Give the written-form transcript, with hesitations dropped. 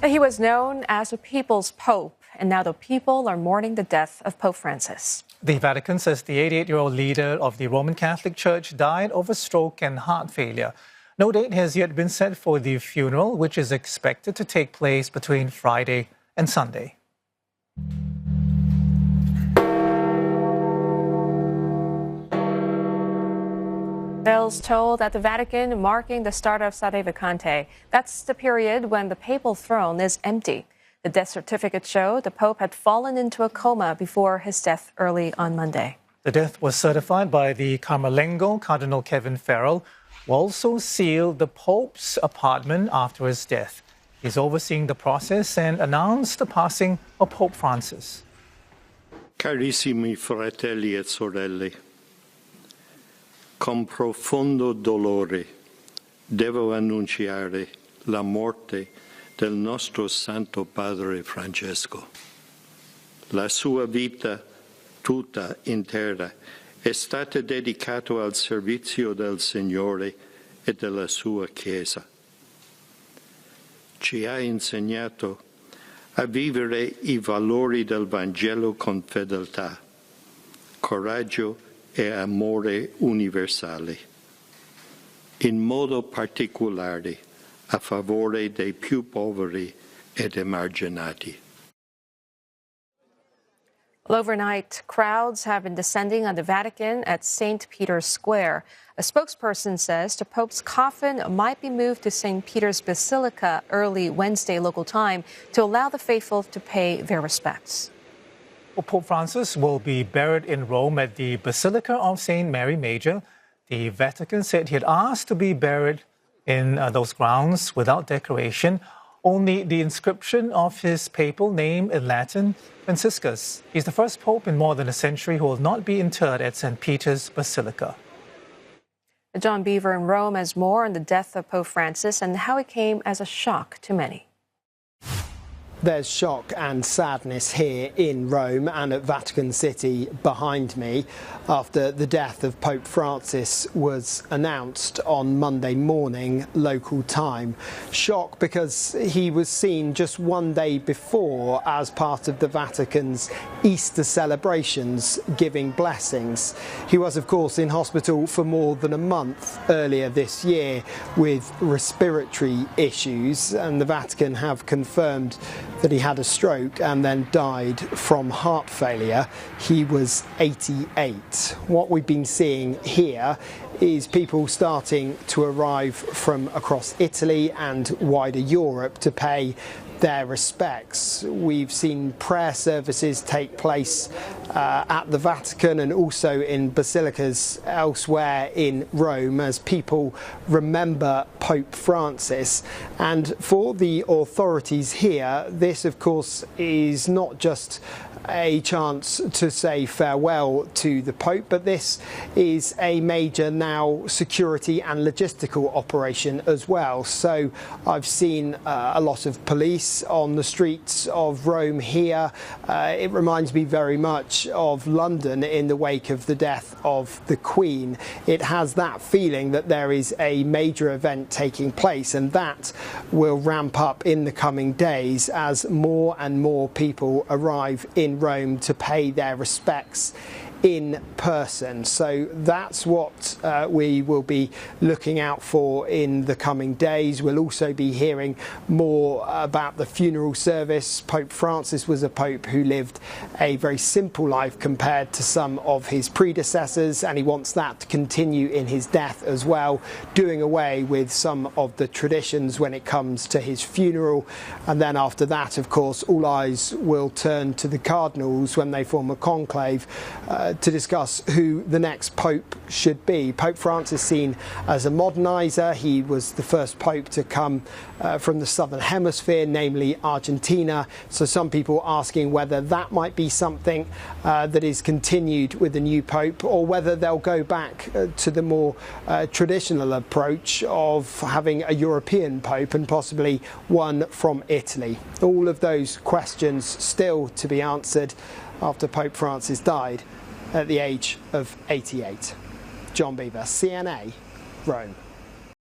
He was known as the People's Pope, and now the people are mourning the death of Pope Francis. The Vatican says the 88-year-old leader of the Roman Catholic Church died of a stroke and heart failure. No date has yet been set for the funeral, which is expected to take place between Friday and Sunday. Bells tolled at the Vatican, marking the start of Sade Vacante. That's the period when the papal throne is empty. The death certificate showed the Pope had fallen into a coma before his death early on Monday. The death was certified by the Camerlengo, Cardinal Kevin Farrell, who also sealed the Pope's apartment after his death. He's overseeing the process and announced the passing of Pope Francis. Carissimi fratelli e sorelle, con profondo dolore devo annunciare la morte del nostro Santo Padre Francesco. La sua vita tutta intera è stata dedicata al servizio del Signore e della sua Chiesa. Ci ha insegnato a vivere i valori del Vangelo con fedeltà, coraggio e amore universale, in modo particolare a favore dei più poveri ed emarginati. Well, overnight, crowds have been descending on the Vatican at St. Peter's Square. A spokesperson says the Pope's coffin might be moved to St. Peter's Basilica early Wednesday local time to allow the faithful to pay their respects. Well, Pope Francis will be buried in Rome at the Basilica of St. Mary Major. The Vatican said he had asked to be buried in those grounds without decoration, only the inscription of his papal name in Latin, Franciscus. He's the first pope in more than a century who will not be interred at St. Peter's Basilica. John Bevir in Rome has more on the death of Pope Francis and how it came as a shock to many. There's shock and sadness here in Rome and at Vatican City behind me after the death of Pope Francis was announced on Monday morning local time. Shock because he was seen just one day before as part of the Vatican's Easter celebrations giving blessings. He was of course in hospital for more than a month earlier this year with respiratory issues, and the Vatican have confirmed that he had a stroke and then died from heart failure. He was 88. What we've been seeing here is people starting to arrive from across Italy and wider Europe to pay their respects. We've seen prayer services take place at the Vatican and also in basilicas elsewhere in Rome as people remember Pope Francis. And for the authorities here, this of course is not just a chance to say farewell to the Pope, but this is a major now security and logistical operation as well. So I've seen a lot of police on the streets of Rome here. It reminds me very much of London in the wake of the death of the Queen. It has that feeling that there is a major event taking place, and that will ramp up in the coming days as more and more people arrive in Rome to pay their respects in person. So that's what we will be looking out for in the coming days. We'll also be hearing more about the funeral service. Pope Francis was a pope who lived a very simple life compared to some of his predecessors, and he wants that to continue in his death as well, doing away with some of the traditions when it comes to his funeral. And then after that, of course, all eyes will turn to the cardinals when they form a conclave to discuss who the next pope should be. Pope Francis seen as a modernizer. He was the first pope to come from the southern hemisphere, namely Argentina. So some people asking whether that might be something that is continued with the new pope, or whether they'll go back to the more traditional approach of having a European pope and possibly one from Italy. All of those questions still to be answered after Pope Francis died at the age of 88. John Bevir, CNA, Rome.